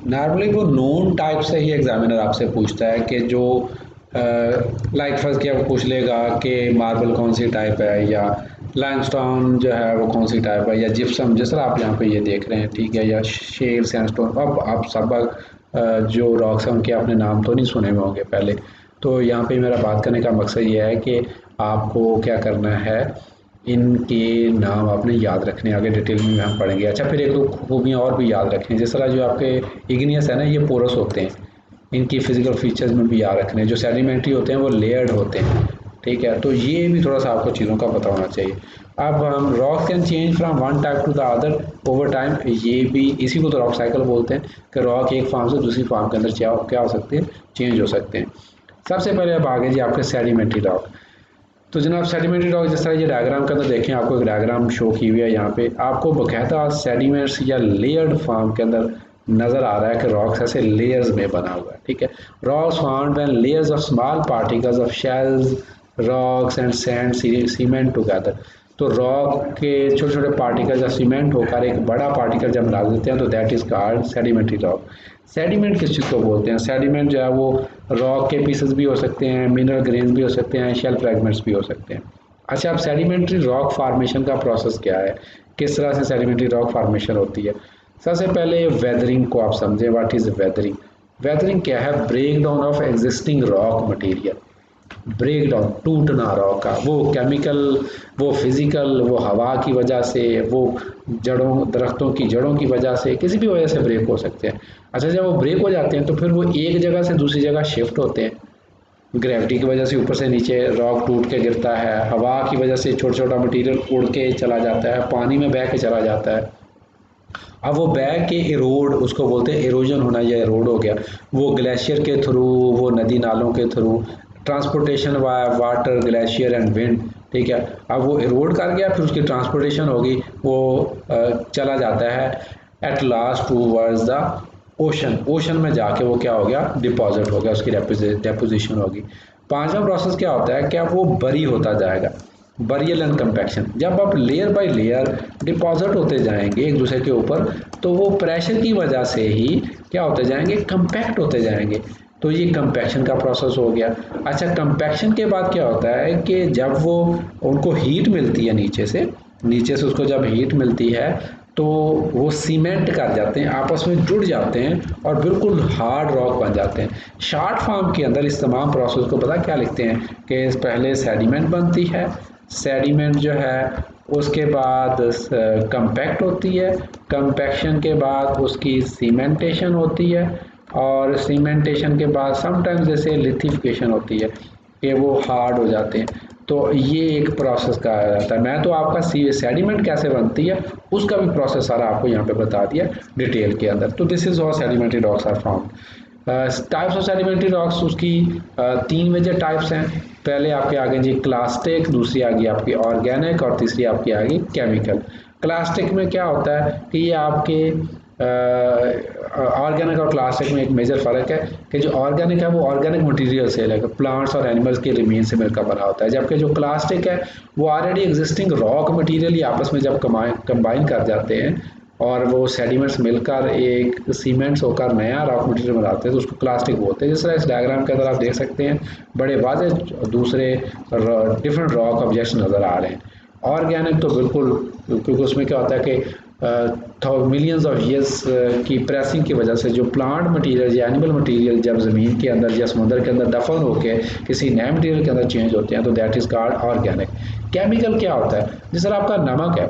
Normally वो known type से ही examiner आपसे पूछता है कि जो लाइक फर्स्ट क्या वो पूछ लेगा कि मार्बल कौन सी टाइप है, या लाइमस्टोन जो है वो कौन सी टाइप है, या जिप्सम जिस तरह आप यहाँ पे ये देख रहे हैं, ठीक है, या शेल सैंडस्टोन। अब आप सब जो रॉक्स हैं उनके आपने नाम तो नहीं सुने हुए होंगे पहले। तो यहाँ पे मेरा बात करने का मकसद ये है कि आपको क्या करना है, इनके नाम आपने याद रखने, आगे डिटेल में हम पढ़ेंगे। अच्छा, फिर एक दो खूबियाँ और भी याद रखें, जिस तरह जो आपके इग्नियस है ना, ये पोरस होते हैं, इनकी फिजिकल फीचर्स में भी याद रखने। जो सेडिमेंट्री होते हैं वो लेयर्ड होते हैं, ठीक है, तो ये भी थोड़ा सा आपको चीज़ों का पता होना चाहिए। अब हम rock can change from one type two the other over time, ये भी इसी को तो रॉक साइकिल बोलते हैं कि रॉक एक फार्म से दूसरी फार्म के अंदर क्या हो सकते हैं, चेंज हो सकते हैं। सबसे पहले अब आगे जी आपके सेडिमेंट्री रॉक। तो जनाब सेडिमेंट्री रॉक, जिस तरह ये डायग्राम के अंदर देखें, आपको एक डायग्राम शो की हुई है यहाँ पे, आपको बकायदा सेडिमेंट्स या लेयर्ड फॉर्म के अंदर नज़र आ रहा है कि रॉक्स ऐसे लेयर्स में बना हुआ है, ठीक है। Rocks found when layers of small particles of shells, rocks and sand cement together. तो रॉक के छोटे छोटे पार्टिकल जब सीमेंट होकर एक बड़ा पार्टिकल जब मिला देते हैं तो that is called sedimentary rock. Sediment किस चीज़ को बोलते हैं? सेडिमेंट जो है वो रॉक के पीसेस भी हो सकते हैं, मिनरल ग्रेन्स भी हो सकते हैं, शेल फ्रेगमेंट्स भी हो सकते हैं। अच्छा, अब सेडिमेंट्री रॉक फार्मेशन का प्रोसेस क्या है, किस तरह से सेडिमेंट्री रॉक फार्मेशन होती है? सबसे पहले वेदरिंग को आप समझें। What is weathering? वेदरिंग क्या है? Break down of existing rock material. Break down, टूटना रॉक का, वो केमिकल, वो फिजिकल, वो हवा की वजह से, वो जड़ों दरख्तों की जड़ों की वजह से, किसी भी वजह से ब्रेक हो सकते हैं। अच्छा, जब वो ब्रेक हो जाते हैं तो फिर वो एक जगह से दूसरी जगह शिफ्ट होते हैं। ग्रेविटी की वजह से ऊपर से नीचे रॉक टूट के गिरता है, हवा की वजह से छोटा छोटा मटेरियल उड़ के चला जाता है, पानी में बह के चला जाता है। अब वो बैग के इरोड, उसको बोलते हैं इरोजन होना, या इरोड हो गया, वो ग्लेशियर के थ्रू, वो नदी नालों के through, transportation water, glacier and wind, ठीक है। अब वो इरोड कर गया, फिर उसकी ट्रांसपोर्टेशन होगी, वो चला जाता है at last towards the ocean. Ocean में जाके वो क्या हो गया, डिपॉजिट हो गया, उसकी डेपोजिशन होगी। पांचवा प्रोसेस क्या होता है, क्या वो बरी होता जाएगा, बरियल एंड कंपैक्शन। जब आप लेयर बाय लेयर डिपॉजिट होते जाएंगे एक दूसरे के ऊपर, तो वो प्रेशर की वजह से ही क्या होते जाएंगे, कंपैक्ट होते जाएंगे। तो ये कंपैक्शन का प्रोसेस हो गया। अच्छा, कंपैक्शन के बाद क्या होता है कि जब वो उनको हीट मिलती है नीचे से उसको जब हीट मिलती है तो वो सीमेंट कर जाते हैं, आपस में जुड़ जाते हैं और बिल्कुल हार्ड रॉक बन जाते हैं। शॉर्ट फॉर्म के अंदर इस तमाम प्रोसेस को पता क्या लिखते हैं कि पहले सेडिमेंट बनती है, सेडिमेंट जो है उसके बाद कंपैक्ट होती है, कंपैक्शन के बाद उसकी सीमेंटेशन होती है, और सीमेंटेशन के बाद समटाइम्स जैसे लिथिफिकेशन होती है कि वो हार्ड हो जाते हैं। तो ये एक प्रोसेस कहा जाता है। मैं तो आपका सेडिमेंट कैसे बनती है उसका भी प्रोसेस सारा आपको यहाँ पे बता दिया डिटेल के अंदर। तो this is how sedimentary rocks are found. Types of sedimentary rocks, उसकी तीन मेजर टाइप्स हैं। पहले आपके आगे जी क्लास्टिक, दूसरी आ गई आपकी ऑर्गेनिक, और तीसरी आपकी आ गई केमिकल। क्लास्टिक में क्या होता है कि ये आपके ऑर्गेनिक और क्लास्टिक में एक मेजर फ़र्क है कि जो ऑर्गेनिक है वो ऑर्गेनिक मटेरियल से है, प्लांट्स और एनिमल्स के रिमेन से मिलकर बना होता है, जबकि जो क्लास्टिक है वो ऑलरेडी एग्जिस्टिंग रॉक मटेरियल ही आपस में जब कंबाइन कर जाते हैं और वो सेडिमेंट्स मिलकर एक सीमेंट्स होकर नया रॉक मटेरियल बनाते हैं, तो उसको क्लास्टिक बोलते हैं। जिस तरह इस डायग्राम के अंदर आप देख सकते हैं बड़े वाज़ेह दूसरे डिफरेंट रॉक ऑब्जेक्ट्स नज़र आ रहे हैं। ऑर्गेनिक तो बिल्कुल, क्योंकि उसमें क्या होता है कि मिलियंस ऑफ ईयर्स की प्रेसिंग की वजह से जो प्लांट मटेरियल या एनिमल मटेरियल जब ज़मीन के अंदर या समुद्र के अंदर दफन होकर किसी नए मटेरियल के अंदर चेंज होते हैं तो that is called organic. Chemical क्या होता है? जिस तरह आपका नमक है,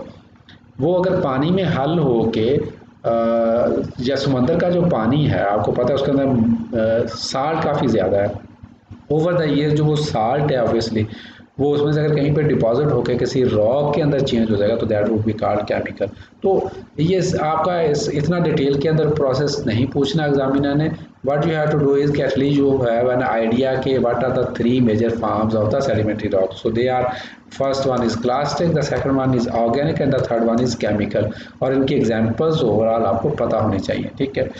वो अगर पानी में हल हो के या समंदर का जो पानी है आपको पता है उसके अंदर साल्ट काफ़ी ज़्यादा है, ओवर द ईयर जो वो साल्ट है ऑब्वियसली वो उसमें से अगर कहीं पे डिपॉजिट होकर किसी रॉक के अंदर चेंज हो जाएगा तो that would be called chemical. तो ये आपका इतना डिटेल के अंदर प्रोसेस नहीं पूछना एग्जामिनर ने। What you have to do is कि at least you have an idea के what are the three major forms of the sedimentary rock. So they are, first one is clastic, the second one is organic and the third one is chemical. और इनकी examples overall आपको पता होनी चाहिए, ठीक है।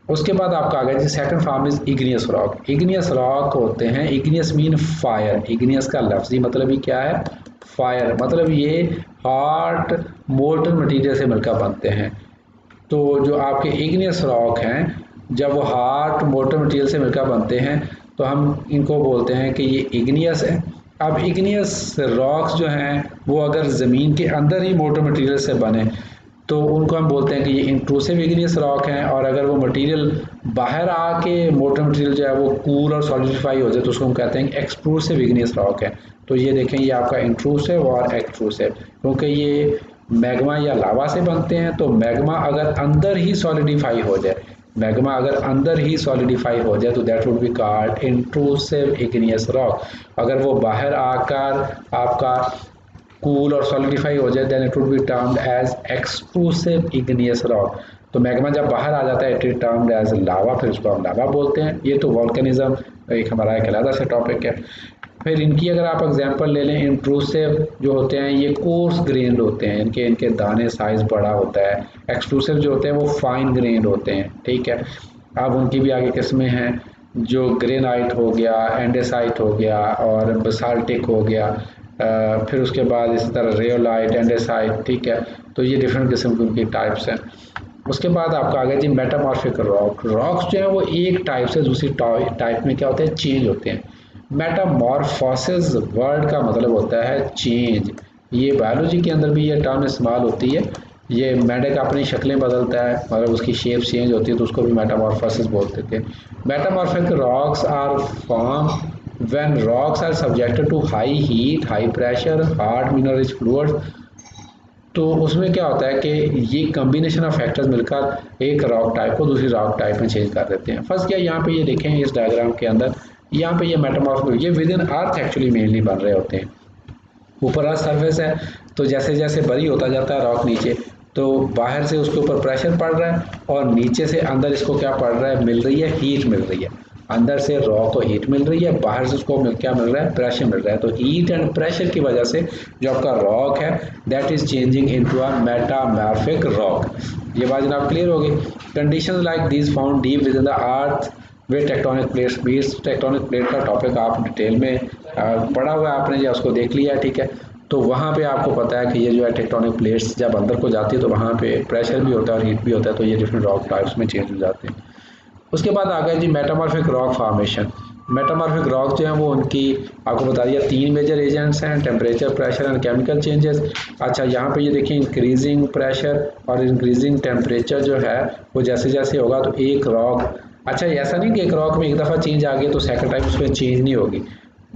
उसके बाद आपका आ गया जी second form is igneous rock. Igneous rock होते हैं, इग्नियस मीन फायर। इग्नियस का लफ्जी मतलब ही क्या है? फायर। मतलब ये हॉट मोल्टन मटेरियल से मिलकर बनते हैं। तो जो आपके इग्नियस रॉक हैं, जब वो हार्ड मोटर मटेरियल से मिलकर बनते हैं तो हम इनको बोलते हैं कि ये इग्नियस है। अब इग्नियस रॉक्स जो हैं वो अगर ज़मीन के अंदर ही मोटर मटेरियल से बने तो उनको हम बोलते हैं कि ये इंट्रूसिव इग्नियस रॉक हैं, और अगर वो मटेरियल बाहर आके मोटर मटेरियल जो है वो कूल और सॉलिडिफाई हो जाए तो उसको हम कहते हैं एक्सट्रूसिव इग्नियस रॉक है। तो ये देखें, ये आपका इंट्रूसिव और एक्सट्रूसिव, क्योंकि ये मैग्मा या लावा से बनते हैं। तो मैग्मा अगर अंदर ही सॉलिडिफाई हो जाए, मैग्मा अगर अंदर ही सॉलिडिफाई हो जाए तो that would be called intrusive igneous rock. अगर वो बाहर आकर आपका कूल और सॉलिडिफाई हो जाए then it would be termed as extrusive igneous rock. तो मैग्मा जब बाहर आ जाता है it is termed as lava, फिर उसको हम लावा बोलते हैं। ये तो वॉल्केनिज्म एक हमारा एक अलग से टॉपिक है। फिर इनकी अगर आप एग्जांपल ले लें, इंट्रूसिव जो होते हैं ये कोर्स ग्रेन्ड होते हैं, इनके इनके दाने साइज बड़ा होता है। एक्सक्लूसिव जो होते हैं वो फाइन ग्रेन्ड होते हैं, ठीक है। अब उनकी भी आगे किस्में हैं, जो ग्रेनाइट हो गया, एंडेसाइट हो गया और बसाल्टिक हो गया, फिर उसके बाद इसी तरह रेयोलाइट, एंडेसाइट, ठीक है। तो ये डिफरेंट किस्म की उनकी टाइप्स हैं। उसके बाद आपका आ गया जी मेटामॉर्फिक रॉक। रॉक्स जो है वो एक टाइप से दूसरी टाइप में क्या होते हैं, चेंज होते हैं। मेटामॉर्फोसिस वर्ड का मतलब होता है चेंज। ये बायोलॉजी के अंदर भी ये टर्म इस्तेमाल होती है। ये मेंढक अपनी शक्लें बदलता है, मतलब उसकी शेप चेंज होती है तो उसको भी मेटामॉर्फोसिस बोलते थे। Metamorphic rocks are form when rocks are subjected to high heat, high pressure, hard mineral rich fluids। तो उसमें क्या होता है कि ये कम्बिनेशन ऑफ फैक्टर्स मिलकर एक रॉक टाइप को दूसरी रॉक टाइप में चेंज कर देते हैं। फर्स्ट क्या यहाँ पे ये देखें इस डायग्राम के अंदर, यहाँ पे ये मेटामॉर्फिक, ये with in earth actually mainly बन रहे होते हैं। ऊपर अर्थ सरफेस है तो जैसे जैसे बरी होता जाता है रॉक नीचे, तो बाहर से उसके ऊपर प्रेशर पड़ रहा है और नीचे से अंदर इसको क्या पड़ रहा है, मिल रही है हीट मिल रही है। अंदर से रॉक को हीट मिल रही है, बाहर से उसको क्या मिल रहा है, प्रेशर मिल रहा है। तो हीट एंड प्रेशर की वजह से जो आपका रॉक है that is changing into a metamorphic rock. ये बात जनाब क्लियर होगी। Conditions like these found deep with in the earth way tectonic plates. बीस टेक्टोनिक प्लेट का टॉपिक आप डिटेल में पढ़ा हुआ है आपने या उसको देख लिया है, ठीक है। तो वहाँ पे आपको पता है कि ये जो है टेक्टोनिक प्लेट्स जब अंदर को जाती है तो वहाँ पे प्रेशर भी होता है और हीट भी होता है, तो ये डिफरेंट रॉक टाइप्स में चेंज हो जाते हैं। उसके बाद आ गया जी metamorphic rock formation. Metamorphic rock जो है वो उनकी आपको बता दिया तीन मेजर एजेंट्स हैं, temperature, pressure and chemical changes. अच्छा यहाँ पे ये देखिए इंक्रीजिंग प्रेशर और इंक्रीजिंग टेम्परेचर जो है वो जैसे जैसे होगा तो एक रॉक, अच्छा ऐसा नहीं कि एक रॉक में एक दफ़ा चेंज आ गया तो सेकंड टाइम उसमें चेंज नहीं होगी।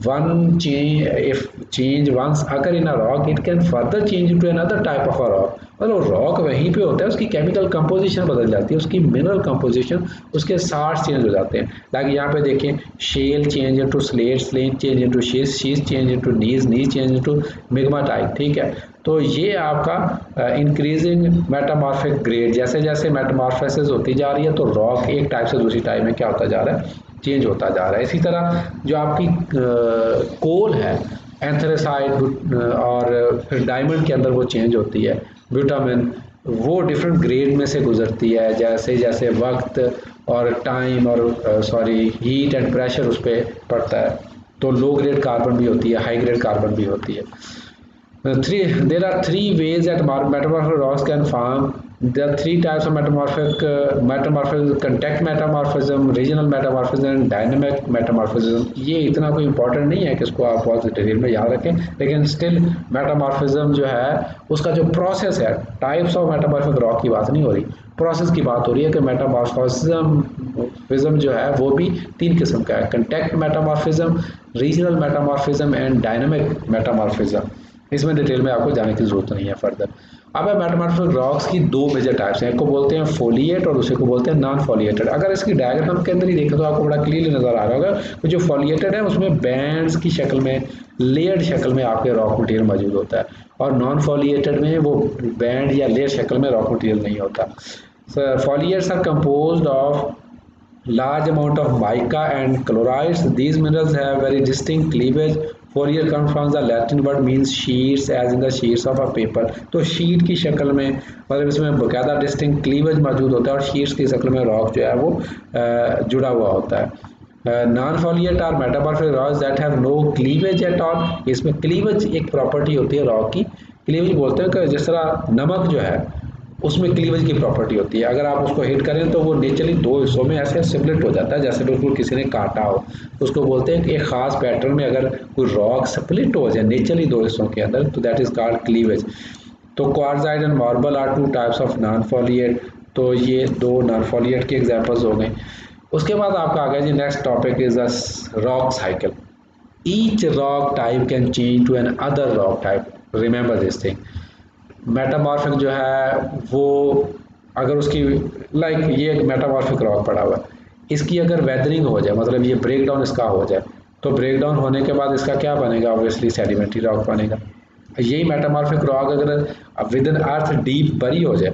one change, if change once occur in a rock it can further change into another type of a rock। मतलब रॉक वहीं पे होता है, उसकी केमिकल कंपोजिशन बदल जाती है, उसकी मिनरल कंपोजिशन उसके साथ चेंज हो जाते हैं। लाइक यहाँ पे देखें shall change into slate, slate change into शीस, शीस चेंज इनटू नीज, नीज चेंज इनटू मिग्माटाइट, ठीक है। तो ये आपका इंक्रीजिंग मेटामॉर्फिक ग्रेड, जैसे जैसे मेटामॉर्फोसिस होती जा रही है तो रॉक एक टाइप से दूसरी टाइप में क्या होता जा रहा है, चेंज होता जा रहा है। इसी तरह जो आपकी कोल है एंथ्रेसाइट और फिर डायमंड के अंदर वो चेंज होती है, ब्यूटामिन वो डिफरेंट ग्रेड में से गुजरती है जैसे जैसे वक्त और टाइम और हीट एंड प्रेशर उस पर पड़ता है। तो लो ग्रेड कार्बन भी होती है, हाई ग्रेड कार्बन भी होती है। There are three ways that metamorphic rocks can form. There are three types of metamorphism: contact metamorphism, regional metamorphism and dynamic metamorphism। ये इतना कोई important नहीं है कि इसको आप बहुत डिटेल में याद रखें, लेकिन still metamorphism जो है उसका जो process है, types of metamorphic rock की बात नहीं हो रही, process की बात हो रही है कि metamorphism जो है वो भी तीन किस्म का है: contact metamorphism, regional metamorphism and dynamic metamorphism। इसमें डिटेल में आपको जाने की जरूरत नहीं है फर्दर। अब है मेटामॉर्फिक रॉक्स की दो मेजर टाइप्स हैं, एक को बोलते हैं फोलिएट और दूसरे को बोलते हैं नॉन फोलिएटेड। अगर इसकी डायग्राम के अंदर ही देखें तो आपको बड़ा क्लियरली नजर आ रहा होगा कि जो फोलिएटेड है उसमें बैंड्स की शक्ल में, लेयर्ड शक्ल में आपके रॉक मटेरियल मौजूद होता है, और नॉन फोलिएटेड में वो बैंड या लेयर शक्ल में रॉक मटेरियल नहीं होता। Foliates are composed of large amount of mica and chlorides. These minerals have very distinct cleavage. Foliar comes from the Latin word means sheets, as in the sheets of a paper। तो sheet की शक्ल में मतलब इसमें बकायदा distinct cleavage मौजूद होता है और शीट्स की शक्ल में रॉक जो है वो जुड़ा हुआ होता है। Non foliate are metamorphic rocks that have no cleavage at all. इसमें क्लीवेज एक प्रॉपर्टी होती है रॉक की। क्लीवेज बोलते हैं कि जिस तरह नमक जो है उसमें क्लीवेज की प्रॉपर्टी होती है। अगर आप उसको हिट करें तो वो नेचुरली दो हिस्सों में ऐसे स्प्लिट हो जाता है, जैसे बिल्कुल किसी ने काटा हो। उसको बोलते हैं कि एक खास पैटर्न में अगर कोई रॉक स्प्लिट हो जाए नेचुरली दो हिस्सों के अंदर, तो दैट इज कॉल्ड क्लीवेज। तो quartzite and marble are two types of non foliate. तो ये दो नॉन फॉलिएट के एग्जांपल्स हो गए। उसके बाद आपका आ गया जी next topic is the rock cycle. Each rock type can change to another rock type, remember this thing. Metamorphic जो है वो अगर उसकी ये एक मेटामॉर्फिक रॉक पड़ा हुआ है, इसकी अगर वेदरिंग हो जाए, मतलब ये ब्रेक डाउन इसका हो जाए, तो ब्रेक डाउन होने के बाद इसका क्या बनेगा, ऑब्वियसली सेडिमेंट्री रॉक बनेगा। यही मेटामॉर्फिक रॉक अगर विद इन अर्थ डीप बरी हो जाए,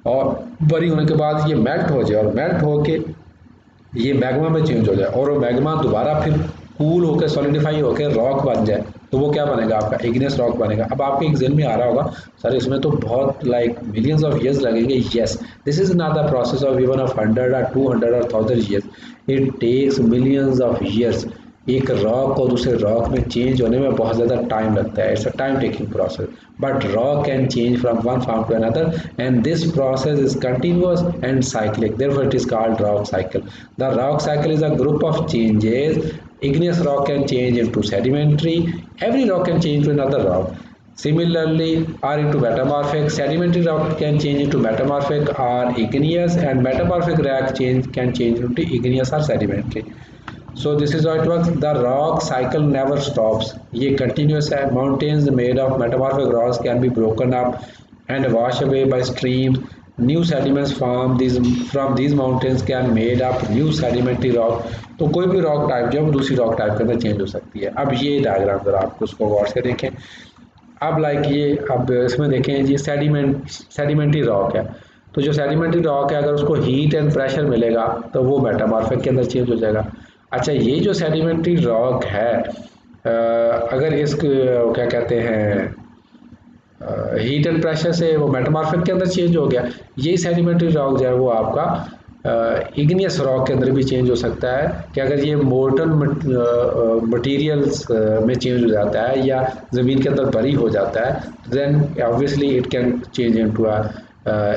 और बरी होने के बाद ये मेल्ट हो जाए, और मेल्ट होके ये मैग्मा में चेंज हो जाए, और वो मैग्मा दोबारा फिर कूल होकर सॉलिडिफाई होकर रॉक बन जाए, तो वो क्या बनेगा, आपका इग्नियस रॉक बनेगा। अब आपके एग्जाम में आ रहा होगा सर इसमें तो बहुत मिलियंस ऑफ ईयर्स लगेंगे। Yes, this is not the process of even of 100 और 200 और 1000 years, it takes millions of years. एक रॉक को दूसरे रॉक में चेंज होने में बहुत ज़्यादा टाइम लगता है, it's a time taking process, but rock can change from one form to another and this process is continuous and cyclic, therefore it is called rock cycle. The rock cycle is a group of changes. Igneous rock can change into sedimentary, every rock can change to another rock. Similarly, or into metamorphic, sedimentary rock can change into metamorphic or igneous, and metamorphic rock can change into igneous or sedimentary. So this is how it works. The rock cycle never stops. ये continuous है. Mountains made of metamorphic rocks can be broken up and washed away by streams. New sediments from these mountains can made up new sedimentary rock. तो कोई भी rock type जो है वो दूसरी rock type के अंदर चेंज हो सकती है। अब ये डायग्राम जरा आपको उसको गौर से देखें। अब अब इसमें देखें जी सेडिमेंट्री रॉक है। तो जो सेडिमेंट्री रॉक है अगर उसको हीट एंड प्रेशर मिलेगा तो वो मेटामॉर्फिक के अंदर चेंज हो जाएगा। अच्छा, ये जो सेडिमेंट्री रॉक है अगर क्या कहते हैं हीट एंड प्रेशर से वो मेटामॉर्फिक के अंदर चेंज हो गया। यही सेडिमेंट्री रॉक जो है वो आपका इग्नियस रॉक के अंदर भी चेंज हो सकता है कि अगर ये मोर्टन मटेरियल्स में चेंज हो जाता है या ज़मीन के अंदर बरी हो जाता है, then obviously it can change into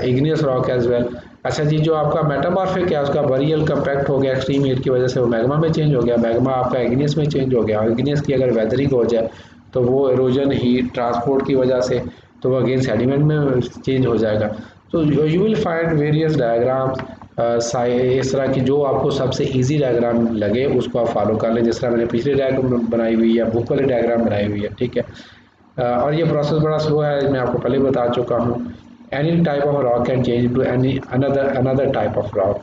igneous rock as well. अच्छा जी, जो आपका मेटामॉर्फिक है उसका बरियल कंपैक्ट हो गया एक्सट्रीम हीट की वजह से, वो मैग्मा में चेंज हो गया, मैग्मा आपका इग्नियस में चेंज हो गया, और इग्नियस की अगर वेदरिंग हो जाए तो वो एरोजन हीट ट्रांसपोर्ट की वजह से तो वो अगेन सेडिमेंट में चेंज हो जाएगा। तो you will find various diagrams इस तरह की, जो आपको सबसे इजी डायग्राम लगे उसको आप फॉलो कर लें। जिस तरह मैंने पिछले डायग्राम बनाई हुई है, बुक वाली डायग्राम बनाई हुई है, ठीक है। और ये प्रोसेस बड़ा स्लो है, मैं आपको पहले बता चुका हूँ। Any type of rock can change to any another type of rock.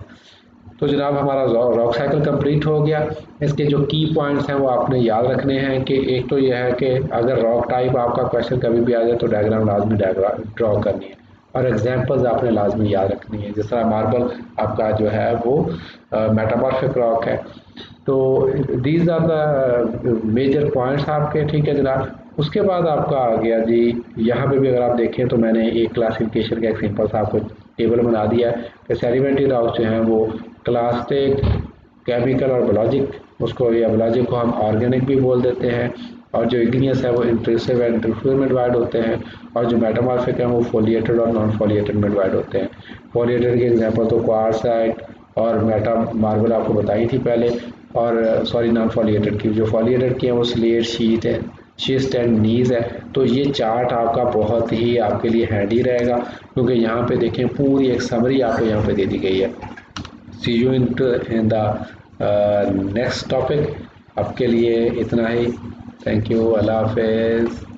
तो जनाब हमारा रॉक साइकिल कंप्लीट हो गया। इसके जो की पॉइंट्स हैं वो आपने याद रखने हैं कि एक तो यह है कि अगर रॉक टाइप आपका क्वेश्चन कभी भी आ जाए तो डायग्राम लाजमी ड्रॉ करनी है, और एग्जांपल्स आपने लाजमी याद रखनी है। जिस तरह मार्बल आपका जो है वो मेटामॉर्फिक रॉक है। तो these are the major points आपके, ठीक है जनाब। उसके बाद आपका आ गया जी, यहाँ पे भी अगर आप देखें तो मैंने एक क्लासिफिकेशन का एक सिंपल सा आपको टेबल बना दिया है कि सेडिमेंट्री रॉक्स जो हैं वो क्लास्टिक, केमिकल और बायोलॉजिक, उसको या बायोलॉजिक को हम ऑर्गेनिक भी बोल देते हैं, और जो इग्नियस है वो इंट्रूसिव एंड इंट्रूसिव में डिवाइड होते हैं, और जो मेटामॉर्फिक है वो फोलिएटेड और नॉन फोलिएटेड में डिवाइड होते हैं। फोलिएटेड के एग्जांपल तो क्वार्ट्जाइट और मेटा मार्बल आपको बताई थी पहले, और सॉरी नॉन फोलिएटेड की, जो फोलिएटेड की है वो स्लेट, शीट है, शिस्ट एंड नीज है। तो ये चार्ट आपका बहुत ही आपके लिए हैंडी रहेगा, क्योंकि यहाँ पे देखें पूरी एक समरी आपको यहाँ पे दे दी गई है। See you in the next topic. आपके लिए इतना ही। थैंक यू, अल्लाह हाफिज़।